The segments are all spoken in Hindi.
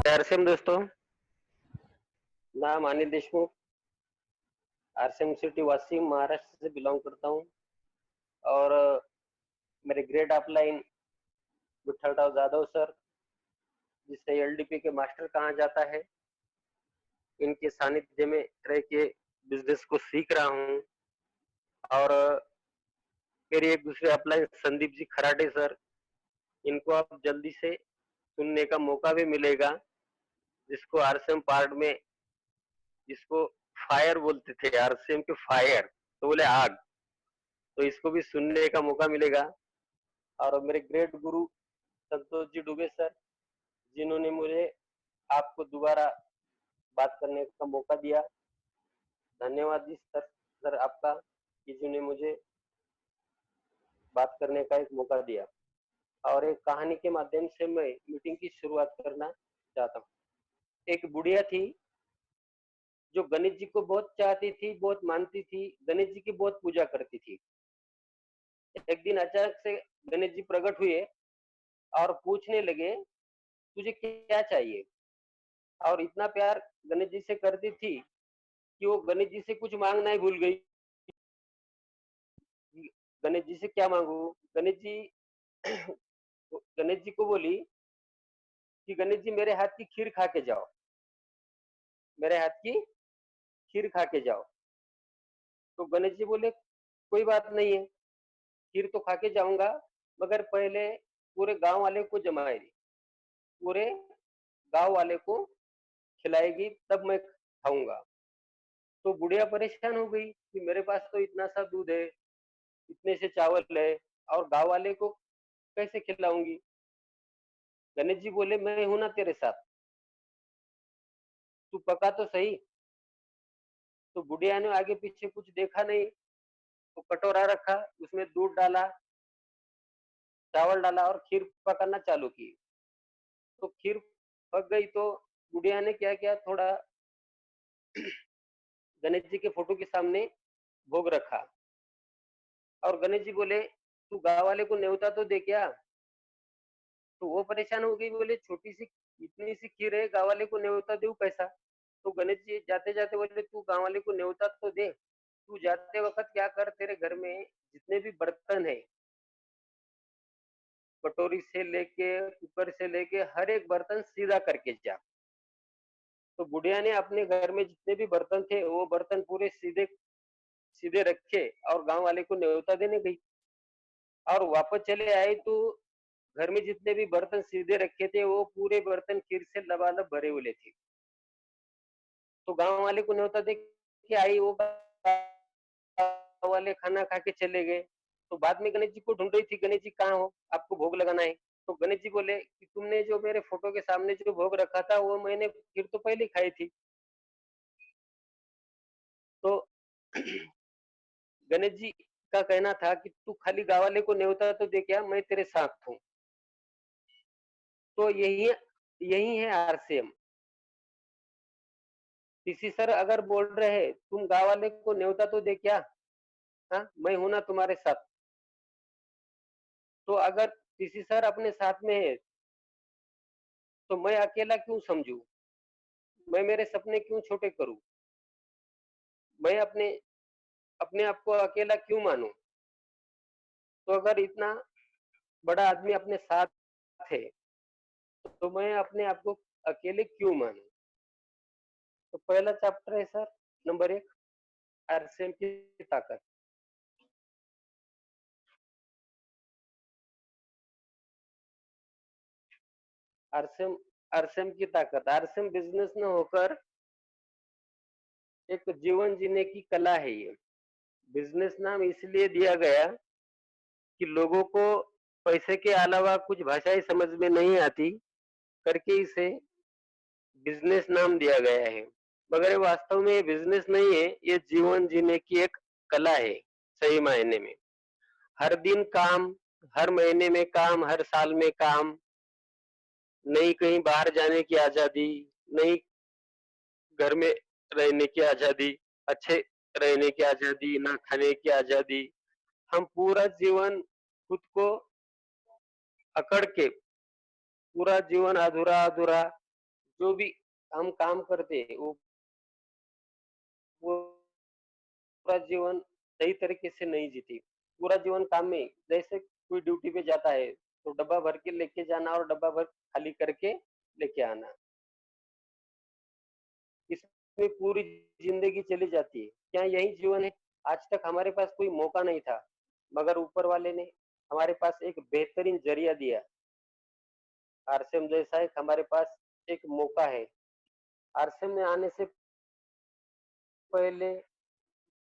आरसीएम दोस्तों, नाम अनिल देशमुख, आरसीएम सिटी वासी महाराष्ट्र से बिलोंग करता हूँ। और मेरे grade upline Vitthalrao Jadhav sir, जिसे एलडीपी के मास्टर कहा जाता है, इनके सानिध्य में रह के बिजनेस को सीख रहा हूँ। और मेरे एक दूसरे अपलाइन संदीप जी खराटे सर, इनको आप जल्दी से सुनने का मौका भी मिलेगा, जिसको आरसीएम पार्ट में जिसको फायर बोलते थे, आरसीएम के फायर तो बोले आग, तो इसको भी सुनने का मौका मिलेगा। और मेरे ग्रेट गुरु संतोष जी डुबे सर, जिन्होंने मुझे आपको दोबारा बात करने का मौका दिया। धन्यवाद जी सर आपका, कि जिन्होंने मुझे बात करने का एक मौका दिया। और एक कहानी के माध्यम से मैं मीटिंग की शुरुआत करना चाहता हूँ। एक बुढ़िया थी जो गणेश जी को बहुत चाहती थी, बहुत मानती थी, गणेश जी की बहुत पूजा करती थी। एक दिन अचानक से गणेश जी प्रकट हुए और पूछने लगे, तुझे क्या चाहिए? और इतना प्यार गणेश जी से करती थी कि वो गणेश जी से कुछ मांगना ही भूल गई। गणेश जी से क्या मांगू? गणेश जी को बोली कि गणेश जी मेरे हाथ की खीर खा के जाओ, मेरे हाथ की खीर खा के जाओ। तो गणेश जी बोले कोई बात नहीं है, खीर तो खा के जाऊंगा, मगर पहले पूरे गांव वाले को जमाएगी, पूरे गांव वाले को खिलाएगी, तब मैं खाऊंगा। तो बुढ़िया परेशान हो गई कि मेरे पास तो इतना सा दूध है, इतने से चावल है, और गांव वाले को कैसे खिलाऊंगी? गणेश जी बोले मैं हूं ना तेरे साथ, तू पका तो सही। तो बुढ़िया ने आगे पीछे कुछ देखा नहीं, तो कटोरा रखा, उसमें दूध डाला, चावल डाला और खीर पकाना चालू की। तो खीर पक गई, तो बुढ़िया ने क्या किया, थोड़ा गणेश जी के फोटो के सामने भोग रखा। और गणेश जी बोले तू गाँव वाले को न्योता तो दे क्या? तो वो परेशान हो गई, बोले छोटी सी इतनी सी खीर है, गाँव वाले को न्योता दूं कैसा? तो गणेश जी जाते जाते बोले तू गाँव वाले को न्योता तो दे, तू जाते वक्त क्या कर, तेरे घर में जितने भी बर्तन है, कटोरी से लेके कुकर से लेके हर एक बर्तन सीधा करके जा। तो बुढ़िया ने अपने घर में जितने भी बर्तन थे वो बर्तन पूरे सीधे सीधे रखे और गांव वाले को न्योता देने गई। और वापस चले आई तो घर में जितने भी बर्तन सीधे रखे थे वो पूरे बर्तन खीर से लबालब भरे हुए थे। तो गांव वाले को न्योता दे के आई, वो गाँव वाले खाना खा के चले गए। तो बाद में गणेश जी को ढूंढ रही थी, गणेश जी कहाँ हो, आपको भोग लगाना है। तो गणेश जी बोले कि तुमने जो मेरे फोटो के सामने जो भोग रखा था वो मैंने खीर तो पहले खाई थी। तो गणेश जी का कहना था कि तू खाली गाँव वाले को न्योता तो दे क्या, मैं तेरे साथ हूँ। तो यही यही है आरसीएम। टीसी सर अगर बोल रहे हैं तुम गाँव वाले को न्योता तो दे क्या, हाँ मैं हूं ना तुम्हारे साथ। तो अगर टीसी सर अपने साथ में है तो मैं अकेला क्यों समझू, मैं मेरे सपने क्यों छोटे करूं, मैं अपने अपने आप को अकेला क्यों मानूं? तो अगर इतना बड़ा आदमी अपने साथ है तो मैं अपने आप को अकेले क्यों मानूं? तो पहला चैप्टर है सर, नंबर 1, आरसीएम की ताकत। आरसीएम आरसीएम की ताकत, आरसीएम बिजनेस न होकर एक जीवन जीने की कला है। ये बिजनेस नाम इसलिए दिया गया कि लोगों को पैसे के अलावा कुछ भाषाएं समझ में नहीं आती करके इसे बिजनेस नाम दिया गया है। मगर ये वास्तव में ये बिजनेस नहीं है, ये जीवन जीने की एक कला है सही मायने में। हर दिन काम, हर महीने में काम, हर साल में काम, नहीं कहीं बाहर जाने की आजादी, नहीं घर में रहने की आजादी, अच्छे रहने की आजादी, ना खाने की आजादी। हम पूरा जीवन खुद को अकड़ के, पूरा जीवन अधूरा अधूरा जो भी हम काम करते हैं वो पूरा जीवन सही तरीके से नहीं जीती। पूरा जीवन काम में, जैसे कोई ड्यूटी पे जाता है तो डब्बा भर के लेके जाना और डब्बा भर खाली करके लेके आना, इसमें पूरी जिंदगी चली जाती है। क्या यही जीवन है? आज तक हमारे पास कोई मौका नहीं था, मगर ऊपर वाले ने हमारे पास एक बेहतरीन जरिया दिया। आरसीएम जैसा एक हमारे पास एक मौका है। आरसीएम में आने से पहले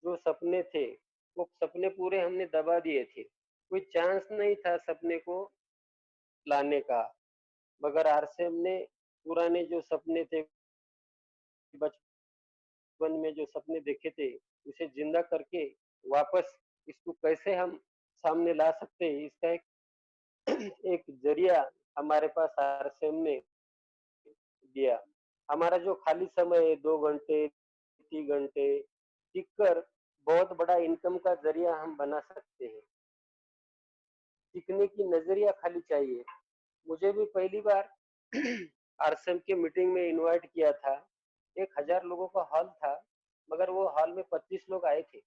जो सपने थे, वो सपने पूरे हमने दबा दिए थे। कोई चांस नहीं था सपने को लाने का, मगर आरसीएम ने पुराने जो सपने थे, बचपन में जो सपने देखे थे, उसे जिंदा करके वापस इसको कैसे हम सामने ला सकते हैं, इसका एक जरिया हमारे पास आरसीएम ने दिया। हमारा जो खाली समय है 2 घंटे 3 घंटे सीखकर बहुत बड़ा इनकम का जरिया हम बना सकते हैं। सीखने की नजरिया खाली चाहिए। मुझे भी पहली बार आरसीएम की मीटिंग में इनवाइट किया था। 1000 लोगों का हॉल था, मगर वो हॉल में 25 लोग आए थे।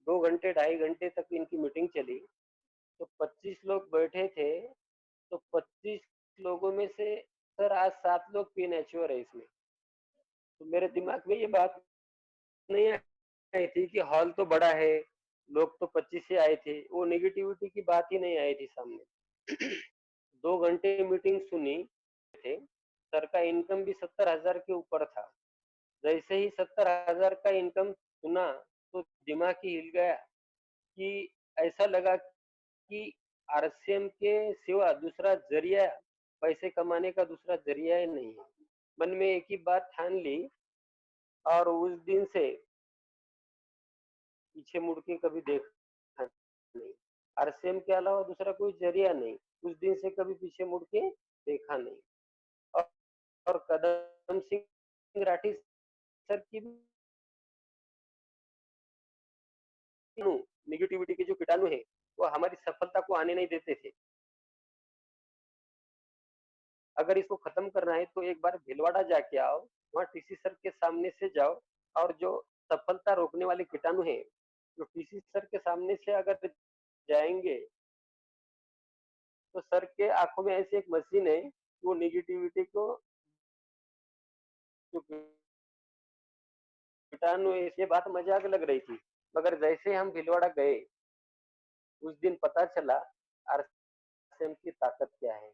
2 घंटे 2.5 घंटे तक इनकी मीटिंग चली, तो 25 लोग बैठे थे। तो 25 लोगों में से सर आज 7 लोग प्रीमैच्योर है इसमें। तो मेरे दिमाग में ये बात नहीं आई थी कि हॉल तो बड़ा है, लोग तो 25 ही आए थे, वो नेगेटिविटी की बात ही नहीं आई थी सामने। 2 घंटे मीटिंग सुनी थे। सर का इनकम भी 70,000 के ऊपर था। जैसे ही 70,000 का इनकम सुना तो दिमाग ही हिल गया कि ऐसा लगा कि आरसीएम के सिवा दूसरा जरिया, पैसे कमाने का दूसरा जरिया ही नहीं है। मन में एक ही बात ठान ली और उस दिन से पीछे मुड़ के कभी देखा नहीं। आरसीएम के अलावा दूसरा कोई जरिया नहीं। उस दिन से कभी पीछे मुड़ के देखा नहीं। और, और कदम सिंह राठी सर की निगेटिविटी के जो कीटाणु है वो हमारी सफलता को आने नहीं देते थे। अगर इसको खत्म करना है तो एक बार भीलवाड़ा जाके आओ, वहाँ टीसी सर के सामने से जाओ और जो सफलता रोकने वाले कीटाणु है, जो टीसी सर के सामने से अगर जाएंगे तो सर के आंखों में ऐसी एक मशीन है, वो निगेटिविटी को जो कीटाणु है, ये बात मजाक लग रही थी, मगर जैसे हम भीलवाड़ा गए उस दिन पता चला आरसीएम की ताकत क्या है।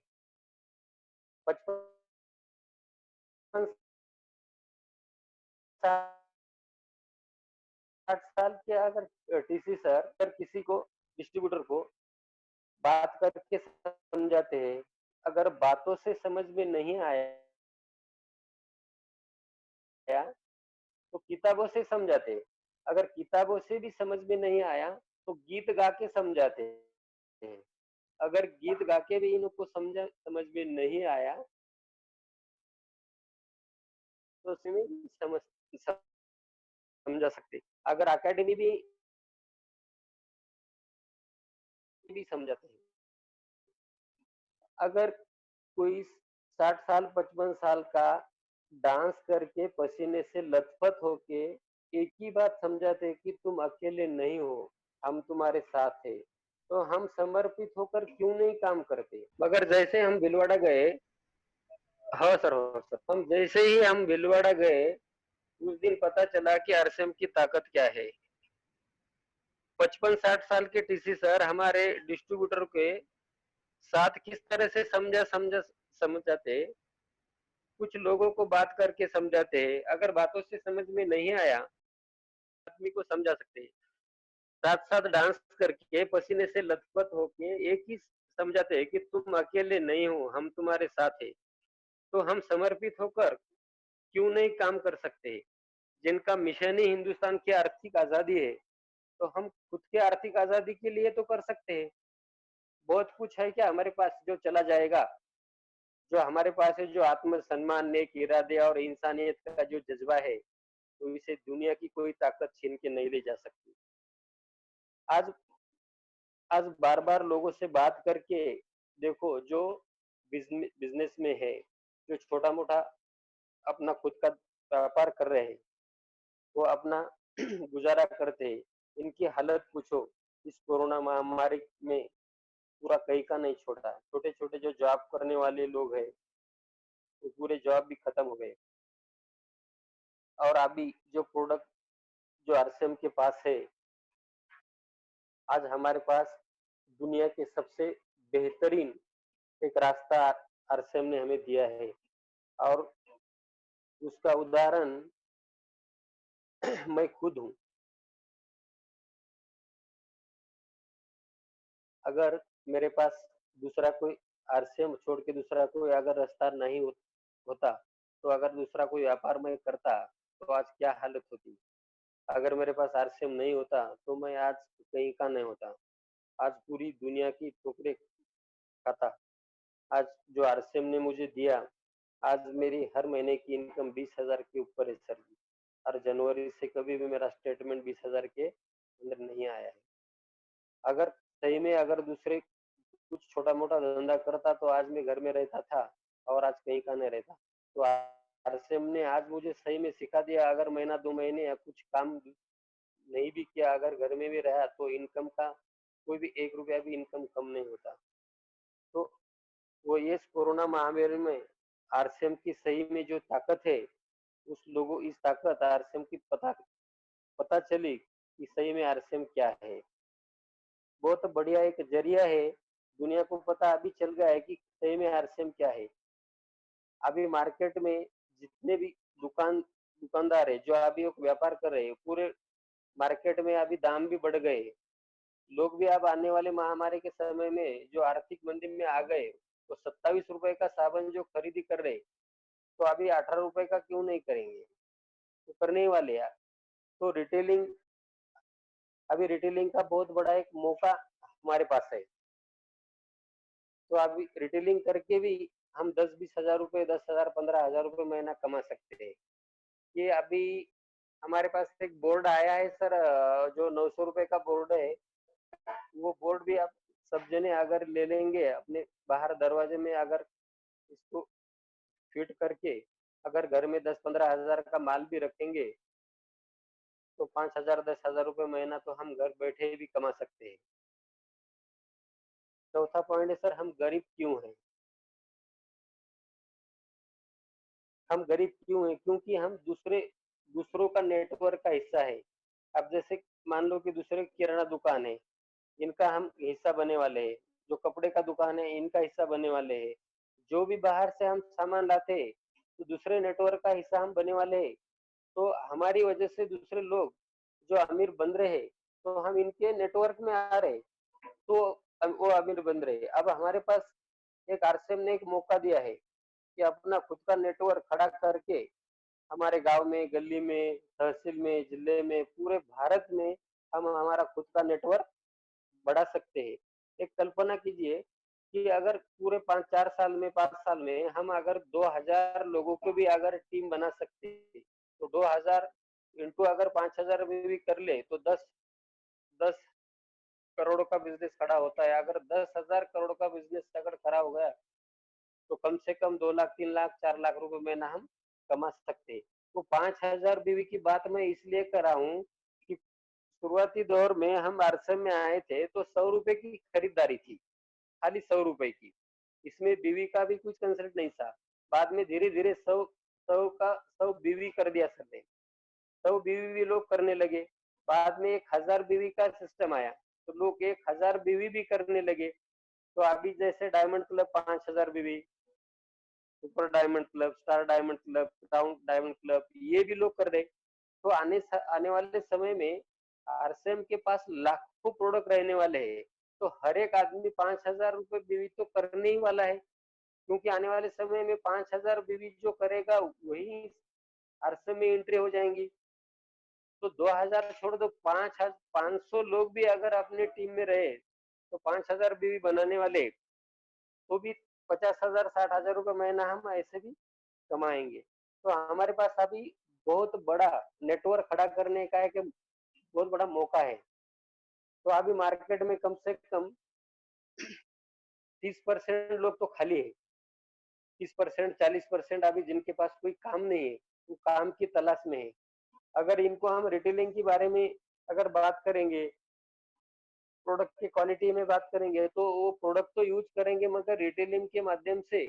55 60 साल के अगर टीसी सर अगर किसी को डिस्ट्रीब्यूटर को बात करके समझाते हैं, अगर बातों से समझ में नहीं आया तो किताबों से समझाते हैं। अगर किताबों से भी समझ में नहीं आया तो गीत गा के समझाते हैं। अगर गीत गा के भी इनको समझ में नहीं आया तो उसमें समझा सकते। अगर अकेडमी भी समझाते हैं। अगर कोई 60 साल 55 साल का डांस करके पसीने से लथपथ होके एक ही बात समझाते कि तुम अकेले नहीं हो, हम तुम्हारे साथ है, तो हम समर्पित होकर क्यों नहीं काम करते। मगर जैसे हम भीलवाड़ा गए, हाँ सर, हाँ सर, हम जैसे ही हम भीलवाड़ा गए उस दिन पता चला कि आरसीएम की ताकत क्या है। 55 60 साल के टीसी सर हमारे डिस्ट्रीब्यूटर के साथ किस तरह से समझाते, कुछ लोगों को बात करके समझाते हैं। अगर बातों से समझ में नहीं आया, आदमी को समझा सकते हैं। साथ साथ डांस करके पसीने से लथपथ होके एक ही समझाते हैं कि तुम अकेले नहीं हो, हम तुम्हारे साथ हैं। तो हम समर्पित होकर क्यों नहीं काम कर सकते। जिनका मिशन ही हिंदुस्तान की आर्थिक आजादी है, तो हम खुद की आर्थिक आजादी के लिए तो कर सकते हैं। बहुत कुछ है क्या हमारे पास जो चला जाएगा। जो हमारे पास है, जो आत्मसम्मान, नेक इरादे और इंसानियत का जो जज्बा है, तो इसे दुनिया की कोई ताकत छीन के नहीं ले जा सकती। आज आज बार बार लोगों से बात करके देखो, जो बिजनेस में है, जो छोटा छोटा मोटा अपना खुद का व्यापार कर रहे हैं, वो अपना गुजारा करते हैं। इनकी हालत पूछो, इस कोरोना महामारी में पूरा कहीं का नहीं छोड़ा। छोटे छोटे जो जॉब करने वाले लोग हैं, वो पूरे जॉब भी खत्म हो गए। और अभी जो प्रोडक्ट जो आरसीएम के पास है, आज हमारे पास दुनिया के सबसे बेहतरीन एक रास्ता आरसीएम ने हमें दिया है। और उसका उदाहरण मैं खुद हूँ। अगर मेरे पास दूसरा कोई आरसीएम छोड़ के दूसरा कोई अगर रास्ता नहीं होता, तो अगर दूसरा कोई व्यापार मैं करता, तो आज क्या हालत होती। अगर मेरे पास आरसीएम नहीं होता, तो मैं आज कहीं का नहीं होता। आज पूरी दुनिया की ठोकरें खाता। आज जो आरसीएम ने मुझे दिया, आज मेरी हर महीने की इनकम 20,000 के ऊपर है सर जी। और जनवरी से कभी भी मेरा स्टेटमेंट 20,000 के अंदर नहीं आया है। अगर सही में अगर दूसरे कुछ छोटा मोटा धंधा करता, तो आज मैं घर में रहता था और आज कहीं का नहीं रहता। तो आरसीएम ने आज मुझे सही में सिखा दिया, अगर महीना 2 महीने या कुछ काम नहीं भी किया, अगर घर में भी रहा, तो इनकम का कोई भी 1 रुपया भी इनकम कम नहीं होता। तो वो ये इस कोरोना महामारी में आरसीएम की सही में जो ताकत है, उस लोगों इस ताकत आरसीएम की पता पता चली कि सही में आरसीएम क्या है। बहुत बढ़िया एक जरिया है। दुनिया को पता अभी चल गया है कि सही में आरसीएम क्या है। अभी मार्केट में जितने भी दुकानदार है, जो अभी एक व्यापार कर रहे हैं, पूरे मार्केट में अभी दाम भी बढ़ गए। लोग भी अब आने वाले महामारी के समय में जो आर्थिक मंदी में आ गए, तो 27 रुपए का साबुन जो खरीदी कर रहे, तो अभी 18 रुपए का क्यों नहीं करेंगे। तो करने ही वाले यार। तो रिटेलिंग, अभी रिटेलिंग का बहुत बड़ा एक मौका हमारे पास है। तो अभी रिटेलिंग करके भी हम 10-20 हजार रुपए, 10,000, 15,000 रुपए महीना कमा सकते हैं। ये अभी हमारे पास एक बोर्ड आया है सर, जो 900 रुपए का बोर्ड है। वो बोर्ड भी आप सब जने अगर ले लेंगे अपने बाहर दरवाजे में, अगर इसको फिट करके अगर घर में 10-15 हजार का माल भी रखेंगे, तो 5,000, 10,000 रुपए महीना तो हम घर बैठे भी कमा सकते हैं। चौथा पॉइंट है सर, हम गरीब क्यों हैं। हम गरीब क्यों हैं, क्योंकि हम दूसरों का नेटवर्क का हिस्सा है। अब जैसे मान लो कि दूसरे की किराना दुकान है, इनका हम हिस्सा बने वाले हैं। जो कपड़े का दुकान है, इनका हिस्सा बने वाले हैं। जो भी बाहर से हम सामान लाते हैं, तो दूसरे नेटवर्क का हिस्सा हम बने वाले हैं। तो हमारी वजह से दूसरे लोग जो अमीर बन रहे हैं, तो हम इनके नेटवर्क में आ रहे, तो वो अमीर बन रहे। अब हमारे पास एक आरसीएम ने एक मौका दिया है कि अपना खुद का नेटवर्क खड़ा करके हमारे गांव में, गली में, तहसील में, जिले में, पूरे भारत में हम हमारा खुद का नेटवर्क बढ़ा सकते हैं। एक कल्पना कीजिए कि अगर पूरे 5-4 साल में, 5 साल में हम अगर 2,000 लोगों को भी अगर टीम बना सकते हैं, तो 2,000 इंटू अगर 5,000 में भी कर ले, तो 10 करोड़ का बिजनेस खड़ा होता है। अगर 10,000 करोड़ का बिजनेस अगर खड़ा हो गया, तो कम से कम 2 लाख, 3 लाख, 4 लाख रुपए महीना हम कमा सकते हैं। तो 5,000 बीवी की बात मैं इसलिए कर रहा हूँ कि शुरुआती दौर में हम आरसम में आए थे, तो 100 रुपए की खरीदारी थी, खाली 100 रुपए की। इसमें बीवी का भी कुछ कंसल्ट नहीं था। बाद में धीरे धीरे 100 बीवी कर दिया सर ने। 100 बीवी भी लोग करने लगे। बाद में 1,000 बीवी का सिस्टम आया, तो लोग 1,000 बीवी भी करने लगे। तो अभी जैसे डायमंड क्लब 5,000 बीवी, super diamond club, star diamond club, crown diamond club, ये भी लोग कर रहे। तो आने वाले समय में आरसीएम के पास लाखों प्रोडक्ट रहने वाले हैं। तो हर एक आदमी 5,000 रुपए बीवी तो करने ही वाला है, क्योंकि आने वाले समय में 5,000 बीवी जो करेगा, वही आरसीएम में एंट्री हो जाएंगी। तो 2,000 छोड़ दो, 500 लोग भी अगर अपने टीम में रहे, तो 5,000 बीवी बनाने वाले, तो भी 50,000, 60,000 रुपए महीना हम ऐसे भी कमाएंगे। तो हमारे पास अभी बहुत बड़ा नेटवर्क खड़ा करने का एक बहुत बड़ा मौका है। तो अभी मार्केट में कम से कम 30% लोग तो खाली है। 30% 40% अभी जिनके पास कोई काम नहीं है, वो काम की तलाश में है। अगर इनको हम रिटेलिंग के बारे में अगर बात करेंगे, प्रोडक्ट की क्वालिटी में बात करेंगे, तो वो प्रोडक्ट तो यूज करेंगे मगर रिटेलिंग के माध्यम से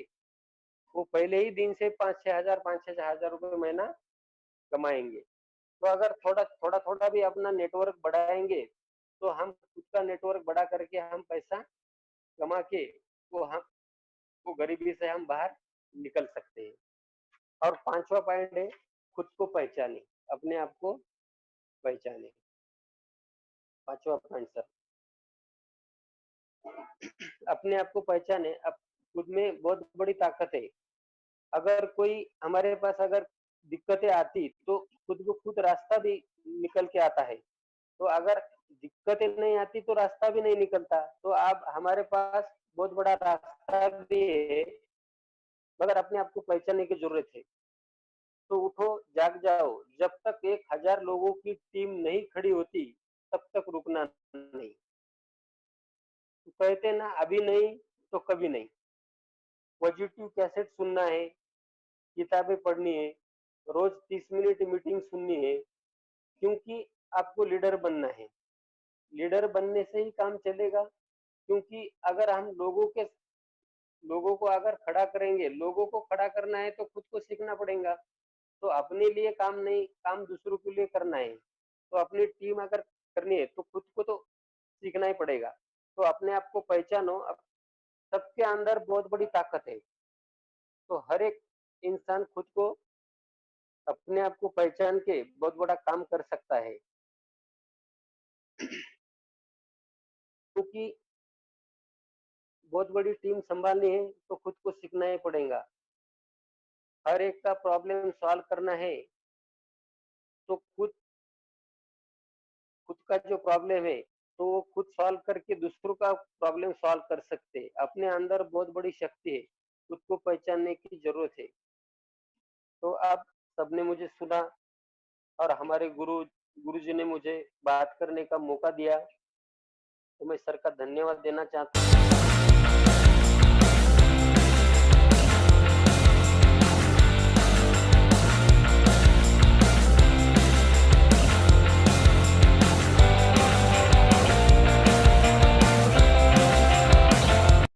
वो पहले ही दिन से 5-6 हजार रुपए महीना कमाएंगे। तो अगर थोड़ा भी अपना नेटवर्क बढ़ाएंगे, तो हम खुद का नेटवर्क बढ़ा करके हम पैसा कमा के वो गरीबी से हम बाहर निकल सकते हैं। और पांचवा पॉइंट है, खुद को पहचाने, अपने आप को पहचाने। पांचवा पॉइंट सर, अपने आप को पहचाने। अब खुद में बहुत बड़ी ताकत है। अगर कोई हमारे पास अगर दिक्कतें आती तो खुद को खुद रास्ता भी निकल के आता है। तो अगर दिक्कतें नहीं आती तो रास्ता भी नहीं निकलता। तो आप हमारे पास बहुत बड़ा रास्ता भी है, मगर अपने आप को पहचानने की जरूरत है। तो उठो, जाग जाओ, जब तक 1000 लोगों की टीम नहीं खड़ी होती तब तक रुकना नहीं। तो कहते ना, अभी नहीं तो कभी नहीं। पॉजिटिव कैसेट सुनना है, किताबें पढ़नी है, रोज 30 मिनट मीटिंग सुननी है, क्योंकि आपको लीडर बनना है। लीडर बनने से ही काम चलेगा। क्योंकि अगर हम लोगों को अगर खड़ा करेंगे, लोगों को खड़ा करना है तो खुद को सीखना पड़ेगा। तो अपने लिए काम नहीं, काम दूसरों के लिए करना है। तो अपनी टीम अगर करनी है तो खुद को तो सीखना ही पड़ेगा। तो अपने आप को पहचानो। सबके अंदर बहुत बड़ी ताकत है। तो हर एक इंसान खुद को, अपने आप को पहचान के बहुत बड़ा काम कर सकता है। क्योंकि बहुत बड़ी टीम संभालनी है तो खुद को सीखना ही पड़ेगा। हर एक का प्रॉब्लम सॉल्व करना है तो खुद का जो प्रॉब्लम है तो वो खुद सॉल्व करके दूसरों का प्रॉब्लम सॉल्व कर सकते हैं। अपने अंदर बहुत बड़ी शक्ति है, खुद को पहचानने की जरूरत है। तो आप सबने मुझे सुना और हमारे गुरुजी ने मुझे बात करने का मौका दिया, तो मैं सर का धन्यवाद देना चाहता हूँ।